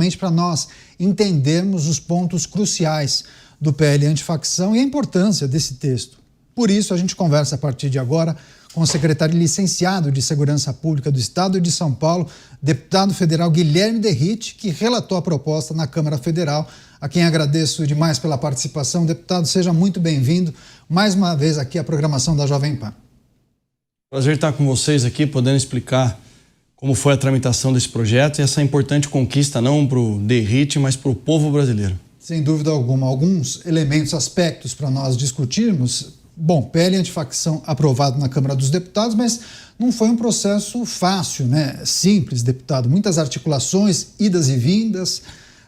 justamente para nós entendermos os pontos cruciais do PL antifacção e a importância desse texto. Por isso, a gente conversa a partir de agora com o secretário licenciado de Segurança Pública do Estado de São Paulo, deputado federal Guilherme Derrite, que relatou a proposta na Câmara Federal, a quem agradeço demais pela participação. Deputado, seja muito bem-vindo mais uma vez aqui à programação da Jovem Pan. Prazer estar com vocês aqui, podendo explicar como foi a tramitação desse projeto e essa importante conquista não para o Derrite, mas para o povo brasileiro. Sem dúvida alguma, alguns elementos, aspectos para nós discutirmos. Bom, PL antifacção aprovado na Câmara dos Deputados, mas não foi um processo fácil, né? Simples, deputado. Muitas articulações, idas e vindas.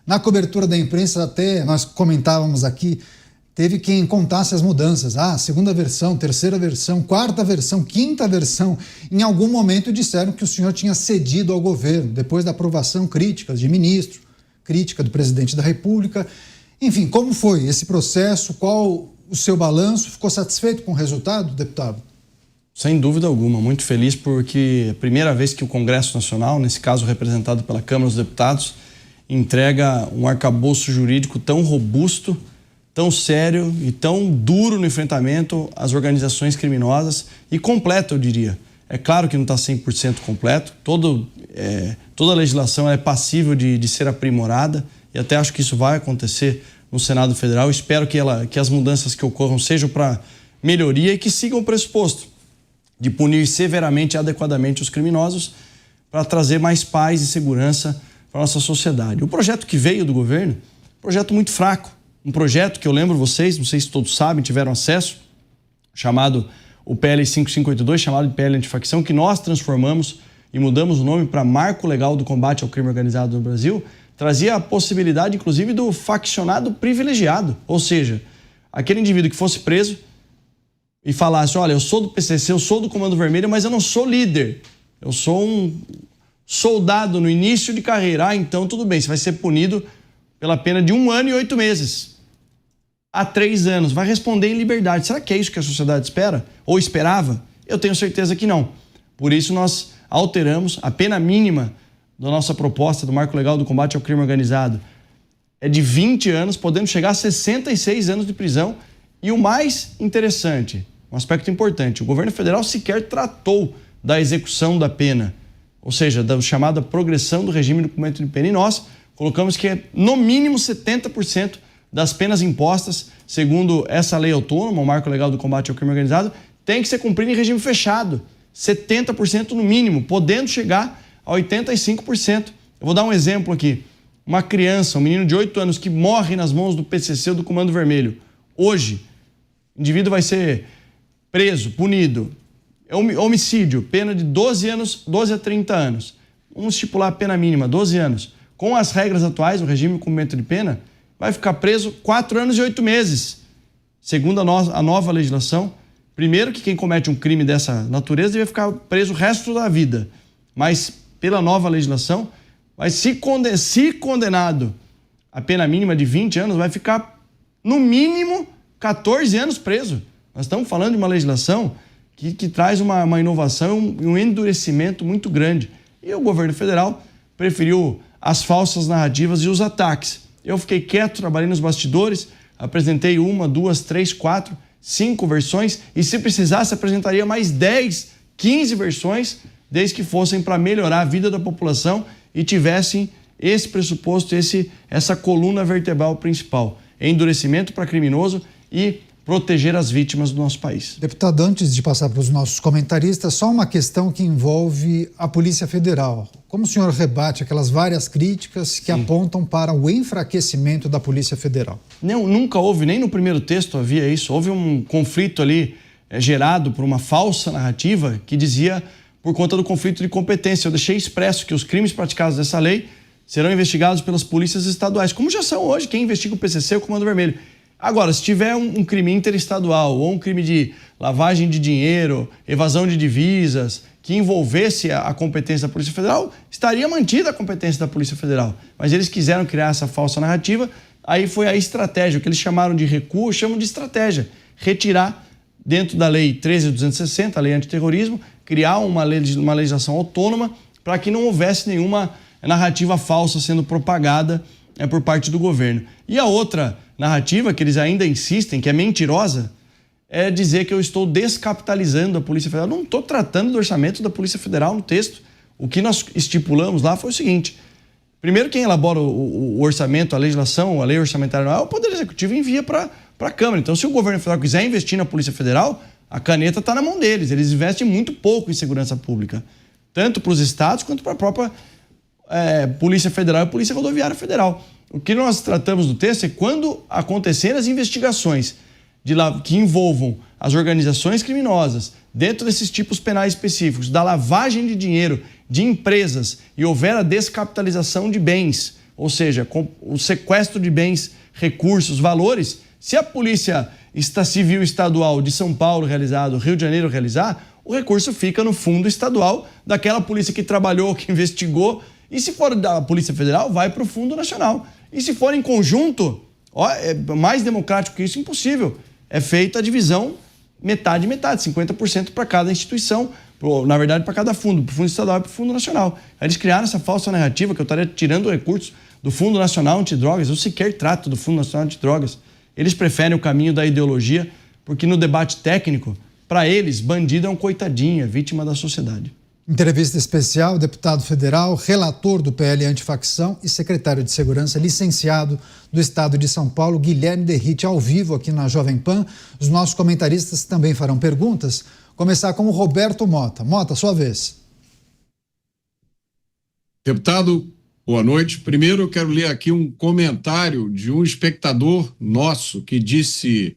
Na cobertura da imprensa, até nós comentávamos aqui, teve quem contasse as mudanças. Segunda versão, terceira versão, quarta versão, quinta versão. Em algum momento disseram que o senhor tinha cedido ao governo, depois da aprovação, críticas de ministro, crítica do presidente da República. Enfim, como foi esse processo? Qual o seu balanço? Ficou satisfeito com o resultado, deputado? Sem dúvida alguma, muito feliz porque é a primeira vez que o Congresso Nacional, nesse caso representado pela Câmara dos Deputados, entrega um arcabouço jurídico tão robusto, tão sério e tão duro no enfrentamento às organizações criminosas e completo, eu diria. É claro que não está 100% completo, toda a legislação é passível de ser aprimorada e até acho que isso vai acontecer no Senado Federal. Espero que as mudanças que ocorram sejam para melhoria e que sigam o pressuposto de punir severamente e adequadamente os criminosos para trazer mais paz e segurança para a nossa sociedade. O projeto que veio do governo, um projeto muito fraco, um projeto que eu lembro vocês, não sei se todos sabem, tiveram acesso, chamado o PL 5582, chamado de PL antifacção, que nós transformamos e mudamos o nome para Marco Legal do Combate ao Crime Organizado no Brasil, trazia a possibilidade, inclusive, do faccionado privilegiado. Ou seja, aquele indivíduo que fosse preso e falasse, olha, eu sou do PCC, eu sou do Comando Vermelho, mas eu não sou líder. Eu sou um soldado no início de carreira. Então tudo bem, você vai ser punido pela pena de 1 ano e 8 meses. A 3 anos. Vai responder em liberdade. Será que é isso que a sociedade espera? Ou esperava? Eu tenho certeza que não. Por isso nós alteramos a pena mínima da nossa proposta do Marco Legal do Combate ao Crime Organizado. É de 20 anos, podendo chegar a 66 anos de prisão. E o mais interessante, um aspecto importante, o governo federal sequer tratou da execução da pena, ou seja, da chamada progressão do regime do cumprimento de pena. E nós colocamos que é no mínimo 70% das penas impostas, segundo essa lei autônoma, o Marco Legal do Combate ao Crime Organizado, tem que ser cumprido em regime fechado. 70% no mínimo, podendo chegar a 85%. Eu vou dar um exemplo aqui. Uma criança, um menino de 8 anos que morre nas mãos do PCC ou do Comando Vermelho. Hoje, o indivíduo vai ser preso, punido. É homicídio, pena de 12 a 30 anos. Vamos estipular a pena mínima, 12 anos. Com as regras atuais, o regime de cumprimento de pena, vai ficar preso 4 anos e 8 meses. Segundo a nova legislação, primeiro que quem comete um crime dessa natureza deve ficar preso o resto da vida. Mas pela nova legislação, vai se condenado a pena mínima de 20 anos, vai ficar no mínimo 14 anos preso. Nós estamos falando de uma legislação que traz uma inovação e um endurecimento muito grande. E o governo federal preferiu as falsas narrativas e os ataques. Eu fiquei quieto, trabalhei nos bastidores, apresentei 1, 2, 3, 4, 5 versões e se precisasse apresentaria mais 10, 15 versões, desde que fossem para melhorar a vida da população e tivessem esse pressuposto, essa coluna vertebral principal, endurecimento para criminoso e proteger as vítimas do nosso país. Deputado, antes de passar para os nossos comentaristas, só uma questão que envolve a Polícia Federal. Como o senhor rebate aquelas várias críticas que apontam para o enfraquecimento da Polícia Federal? Não, nunca houve, nem no primeiro texto havia isso. Houve um conflito ali gerado por uma falsa narrativa que dizia por conta do conflito de competência. Eu deixei expresso que os crimes praticados dessa lei serão investigados pelas polícias estaduais, como já são hoje, quem investiga o PCC é o Comando Vermelho. Agora, se tiver um crime interestadual ou um crime de lavagem de dinheiro, evasão de divisas, que envolvesse a competência da Polícia Federal, estaria mantida a competência da Polícia Federal. Mas eles quiseram criar essa falsa narrativa, aí foi a estratégia, o que eles chamaram de recuo, chamam de estratégia. Retirar dentro da Lei 13.260, a Lei Antiterrorismo, criar uma legislação autônoma para que não houvesse nenhuma é narrativa falsa sendo propagada por parte do governo. E a outra narrativa que eles ainda insistem, que é mentirosa, é dizer que eu estou descapitalizando a Polícia Federal. Eu não estou tratando do orçamento da Polícia Federal no texto. O que nós estipulamos lá foi o seguinte: primeiro, quem elabora o orçamento, a legislação, a lei orçamentária anual, é o Poder Executivo e envia para a Câmara. Então, se o governo federal quiser investir na Polícia Federal, a caneta está na mão deles. Eles investem muito pouco em segurança pública, tanto para os estados quanto para a própria Polícia Federal e Polícia Rodoviária Federal. O que nós tratamos no texto é quando acontecerem as investigações que envolvam as organizações criminosas, dentro desses tipos penais específicos, da lavagem de dinheiro de empresas e houver a descapitalização de bens, ou seja, com o sequestro de bens, recursos, valores, se a Polícia Civil Estadual de São Paulo realizar, do Rio de Janeiro realizar, o recurso fica no fundo estadual daquela polícia que trabalhou, que investigou, e se for da Polícia Federal, vai para o Fundo Nacional. E se for em conjunto, é mais democrático que isso, impossível. É feita a divisão metade, 50% para cada instituição, na verdade para cada fundo, para o Fundo Estadual e para o Fundo Nacional. Eles criaram essa falsa narrativa que eu estaria tirando recursos do Fundo Nacional Antidrogas. Eu sequer trato do Fundo Nacional Antidrogas. Eles preferem o caminho da ideologia, porque no debate técnico, para eles, bandido é um coitadinho, é vítima da sociedade. Entrevista especial, deputado federal, relator do PL Antifacção e secretário de Segurança, licenciado do Estado de São Paulo, Guilherme Derrite, ao vivo aqui na Jovem Pan. Os nossos comentaristas também farão perguntas. Começar com o Roberto Mota. Mota, sua vez. Deputado, boa noite. Primeiro eu quero ler aqui um comentário de um espectador nosso que disse: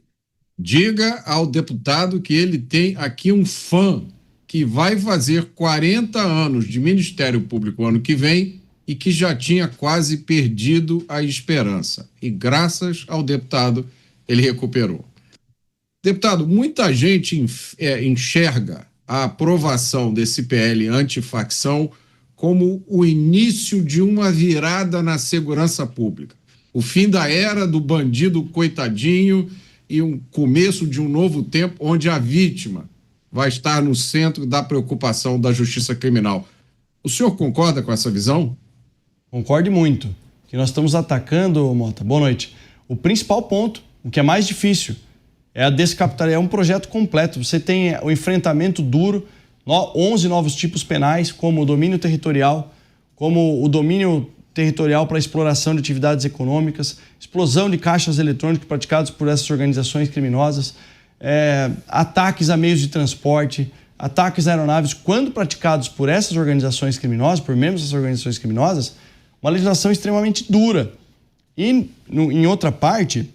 diga ao deputado que ele tem aqui um fã que vai fazer 40 anos de Ministério Público ano que vem e que já tinha quase perdido a esperança. E graças ao deputado, ele recuperou. Deputado, muita gente enxerga a aprovação desse PL antifacção como o início de uma virada na segurança pública. O fim da era do bandido coitadinho e um começo de um novo tempo onde a vítima vai estar no centro da preocupação da justiça criminal. O senhor concorda com essa visão? Concordo muito. Que nós estamos atacando, Mota, boa noite, o principal ponto, o que é mais difícil, é a descapitalização. É um projeto completo. Você tem o enfrentamento duro, 11 novos tipos penais, como o domínio territorial, como o domínio territorial para exploração de atividades econômicas, explosão de caixas eletrônicos praticados por essas organizações criminosas, ataques a meios de transporte, ataques a aeronaves, quando praticados por essas organizações criminosas, por membros dessas organizações criminosas, uma legislação extremamente dura. E, em outra parte,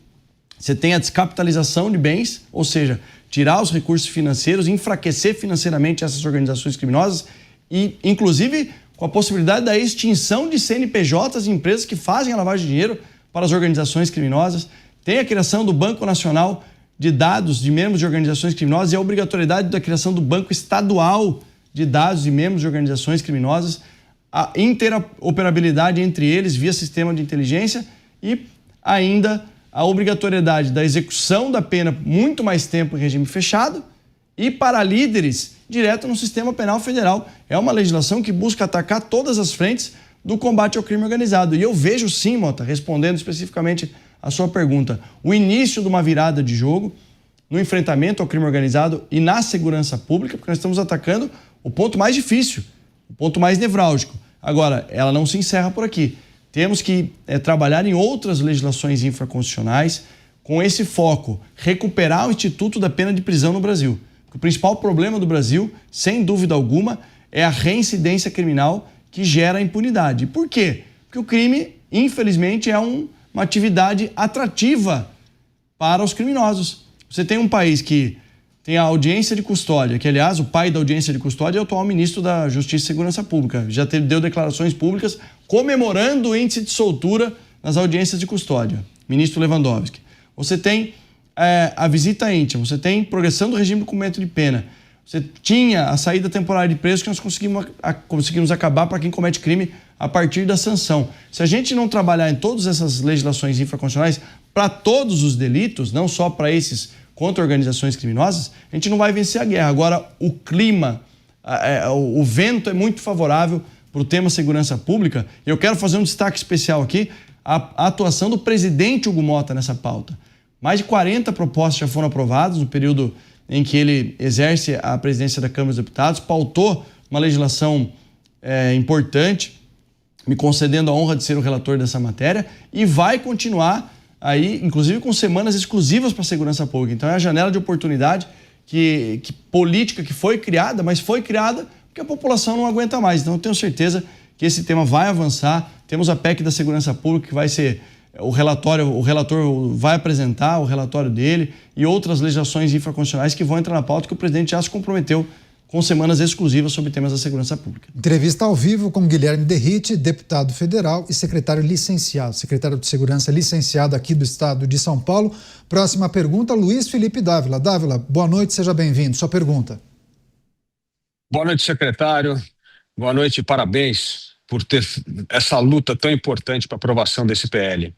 você tem a descapitalização de bens, ou seja, tirar os recursos financeiros, enfraquecer financeiramente essas organizações criminosas e, inclusive, com a possibilidade da extinção de CNPJs e empresas que fazem a lavagem de dinheiro para as organizações criminosas. Tem a criação do Banco Nacional de Dados de membros de organizações criminosas e a obrigatoriedade da criação do Banco Estadual de Dados de membros de organizações criminosas, a interoperabilidade entre eles via sistema de inteligência e ainda a obrigatoriedade da execução da pena muito mais tempo em regime fechado e para líderes direto no sistema penal federal. É uma legislação que busca atacar todas as frentes do combate ao crime organizado. E eu vejo sim, Mota, respondendo especificamente a sua pergunta, o início de uma virada de jogo no enfrentamento ao crime organizado e na segurança pública, porque nós estamos atacando o ponto mais difícil, o ponto mais nevrálgico. Agora, ela não se encerra por aqui. Temos que trabalhar em outras legislações infraconstitucionais com esse foco, recuperar o instituto da pena de prisão no Brasil. Porque o principal problema do Brasil, sem dúvida alguma, é a reincidência criminal que gera impunidade. Por quê? Porque o crime, infelizmente, é uma atividade atrativa para os criminosos. Você tem um país que tem a audiência de custódia, que, aliás, o pai da audiência de custódia é o atual ministro da Justiça e Segurança Pública. Já deu declarações públicas comemorando o índice de soltura nas audiências de custódia, ministro Lewandowski. Você tem a visita íntima, você tem progressão do regime do cumprimento de pena, você tinha a saída temporária de preso que nós conseguimos acabar para quem comete crime a partir da sanção. Se a gente não trabalhar em todas essas legislações infraconstitucionais para todos os delitos, não só para esses contra organizações criminosas, a gente não vai vencer a guerra. Agora, o clima, o vento é muito favorável para o tema segurança pública. Eu quero fazer um destaque especial aqui, a atuação do presidente Hugo Motta nessa pauta. Mais de 40 propostas já foram aprovadas no período em que ele exerce a presidência da Câmara dos Deputados, pautou uma legislação importante, me concedendo a honra de ser o relator dessa matéria, e vai continuar aí, inclusive com semanas exclusivas para a segurança pública. Então é a janela de oportunidade política que foi criada, mas foi criada porque a população não aguenta mais. Então eu tenho certeza que esse tema vai avançar. Temos a PEC da segurança pública, que vai ser o relator vai apresentar o relatório dele, e outras legislações infraconstitucionais que vão entrar na pauta, que o presidente já se comprometeu com semanas exclusivas sobre temas da segurança pública. Entrevista ao vivo com Guilherme Derrite, deputado federal e secretário de Segurança licenciado aqui do estado de São Paulo. Próxima pergunta, Luiz Felipe Dávila. Dávila, boa noite, seja bem-vindo. Sua pergunta. Boa noite, secretário. Boa noite e parabéns por ter essa luta tão importante para a aprovação desse PL.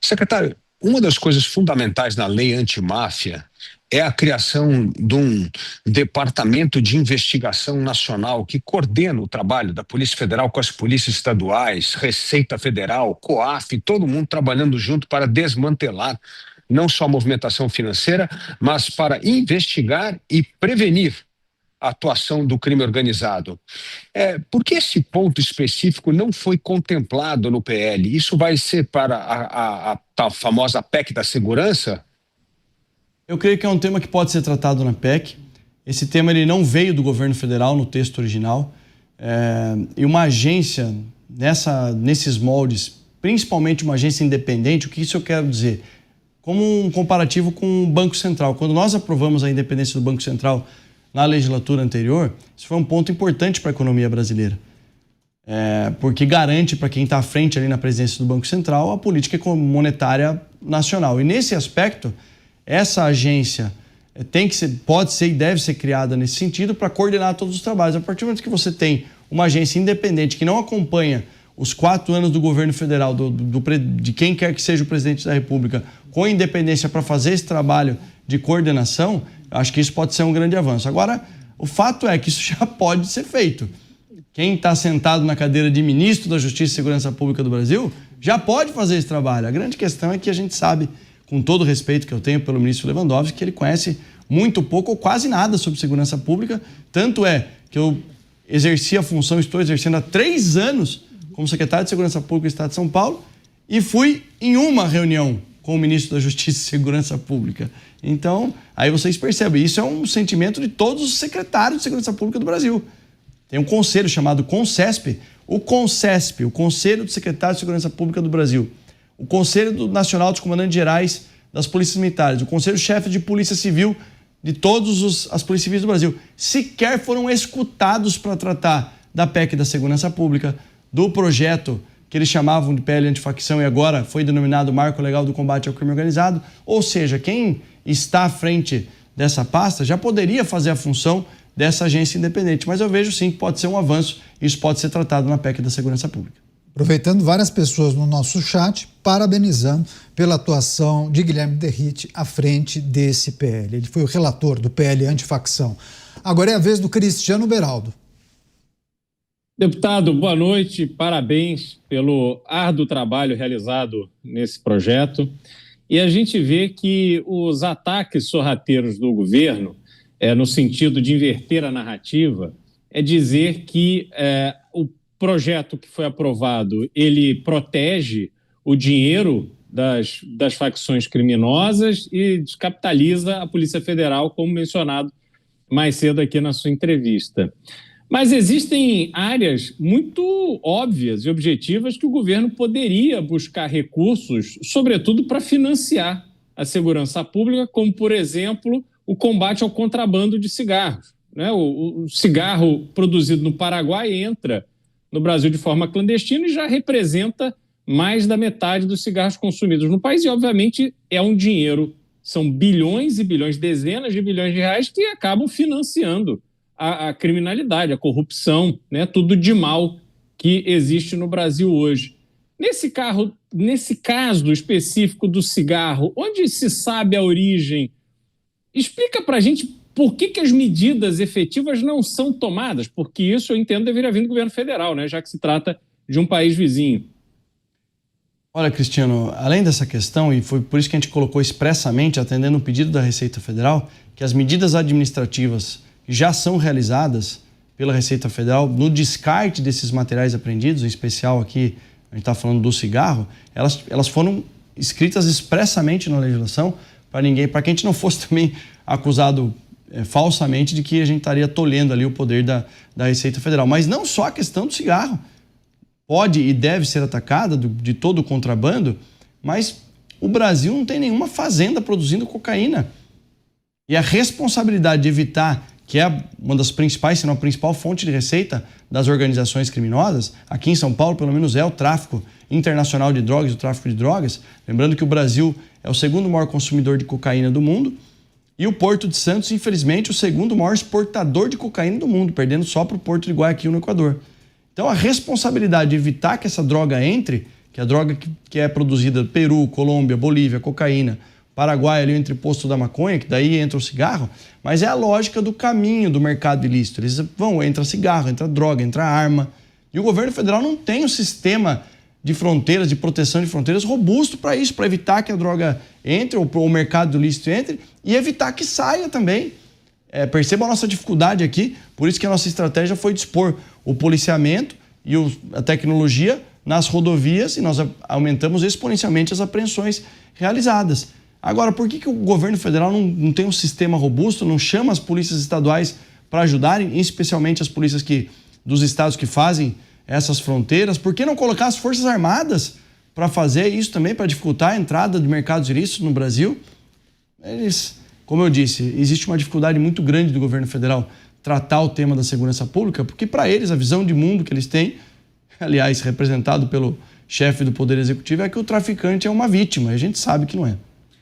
Secretário, uma das coisas fundamentais na lei antimáfia é a criação de um departamento de investigação nacional que coordena o trabalho da Polícia Federal com as polícias estaduais, Receita Federal, COAF, todo mundo trabalhando junto para desmantelar não só a movimentação financeira, mas para investigar e prevenir a atuação do crime organizado. Por que esse ponto específico não foi contemplado no PL? Isso vai ser para a famosa PEC da segurança? Eu creio que é um tema que pode ser tratado na PEC. Esse tema ele não veio do governo federal no texto original. E uma agência nesses moldes, principalmente uma agência independente, o que isso eu quero dizer? Como um comparativo com o Banco Central. Quando nós aprovamos a independência do Banco Central na legislatura anterior, isso foi um ponto importante para a economia brasileira. Porque garante para quem está à frente ali na presidência do Banco Central a política monetária nacional. E nesse aspecto, essa agência pode ser e deve ser criada nesse sentido para coordenar todos os trabalhos. A partir do momento que você tem uma agência independente que não acompanha os 4 anos do governo federal, de quem quer que seja o presidente da República, com independência para fazer esse trabalho de coordenação, acho que isso pode ser um grande avanço. Agora, o fato é que isso já pode ser feito. Quem está sentado na cadeira de ministro da Justiça e Segurança Pública do Brasil já pode fazer esse trabalho. A grande questão é que a gente sabe, com todo o respeito que eu tenho pelo ministro Lewandowski, que ele conhece muito pouco ou quase nada sobre segurança pública. Tanto é que eu estou exercendo há 3 anos como secretário de Segurança Pública do Estado de São Paulo e fui em uma reunião com o ministro da Justiça e Segurança Pública. Então, aí vocês percebem, isso é um sentimento de todos os secretários de Segurança Pública do Brasil. Tem um conselho chamado CONSESP, o Conselho do Secretário de Segurança Pública do Brasil, o Conselho Nacional dos Comandantes Gerais das Polícias Militares, o Conselho-Chefe de Polícia Civil de todas as polícias civis do Brasil, sequer foram escutados para tratar da PEC da Segurança Pública, do projeto que eles chamavam de PL antifacção e agora foi denominado Marco Legal do Combate ao Crime Organizado. Ou seja, quem está à frente dessa pasta já poderia fazer a função dessa agência independente. Mas eu vejo sim que pode ser um avanço, isso pode ser tratado na PEC da Segurança Pública. Aproveitando várias pessoas no nosso chat, parabenizando pela atuação de Guilherme Derrite à frente desse PL. Ele foi o relator do PL antifacção. Agora é a vez do Cristiano Beraldo. Deputado, boa noite, parabéns pelo árduo trabalho realizado nesse projeto. E a gente vê que os ataques sorrateiros do governo, no sentido de inverter a narrativa, é dizer que o projeto que foi aprovado, ele protege o dinheiro das facções criminosas e descapitaliza a Polícia Federal, como mencionado mais cedo aqui na sua entrevista. Mas existem áreas muito óbvias e objetivas que o governo poderia buscar recursos, sobretudo para financiar a segurança pública, como, por exemplo, o combate ao contrabando de cigarros. O cigarro produzido no Paraguai entra no Brasil de forma clandestina e já representa mais da metade dos cigarros consumidos no país. E, obviamente, é um dinheiro, são bilhões e bilhões, dezenas de bilhões de reais que acabam financiando a criminalidade, a corrupção, tudo de mal que existe no Brasil hoje. Nesse caso específico do cigarro, onde se sabe a origem, explica para a gente por que as medidas efetivas não são tomadas? Porque isso, eu entendo, deveria vir do governo federal, né? Já que se trata de um país vizinho. Olha, Cristiano, além dessa questão, e foi por isso que a gente colocou expressamente, atendendo o pedido da Receita Federal, que as medidas administrativas que já são realizadas pela Receita Federal no descarte desses materiais apreendidos, em especial aqui a gente está falando do cigarro, elas foram escritas expressamente na legislação para que a gente não fosse também acusado falsamente de que a gente estaria tolhendo ali o poder da Receita Federal. Mas não só a questão do cigarro. Pode e deve ser atacada de todo o contrabando, mas o Brasil não tem nenhuma fazenda produzindo cocaína. E a responsabilidade de evitar, que é uma das principais, se não a principal fonte de receita das organizações criminosas, aqui em São Paulo pelo menos é o tráfico internacional de drogas, o tráfico de drogas. Lembrando que o Brasil é o segundo maior consumidor de cocaína do mundo e o Porto de Santos, infelizmente, o segundo maior exportador de cocaína do mundo, perdendo só para o Porto de Guayaquil, no Equador. Então a responsabilidade de evitar que essa droga entre, que é a droga que é produzida no Peru, Colômbia, Bolívia, cocaína, Paraguai, ali entre o posto da maconha, que daí entra o cigarro, mas é a lógica do caminho do mercado ilícito. Eles entra cigarro, entra droga, entra arma. E o governo federal não tem um sistema de fronteiras, de proteção de fronteiras robusto para isso, para evitar que a droga entre, ou o mercado ilícito entre, e evitar que saia também. Perceba a nossa dificuldade aqui, por isso que a nossa estratégia foi dispor o policiamento e a tecnologia nas rodovias e nós aumentamos exponencialmente as apreensões realizadas. Agora, por que o governo federal não tem um sistema robusto, não chama as polícias estaduais para ajudarem, especialmente as polícias dos estados que fazem essas fronteiras? Por que não colocar as Forças Armadas para fazer isso também, para dificultar a entrada de mercados ilícitos no Brasil? Como eu disse, existe uma dificuldade muito grande do governo federal tratar o tema da segurança pública, porque para eles a visão de mundo que eles têm, aliás, representado pelo chefe do Poder Executivo, é que o traficante é uma vítima, e a gente sabe que não é.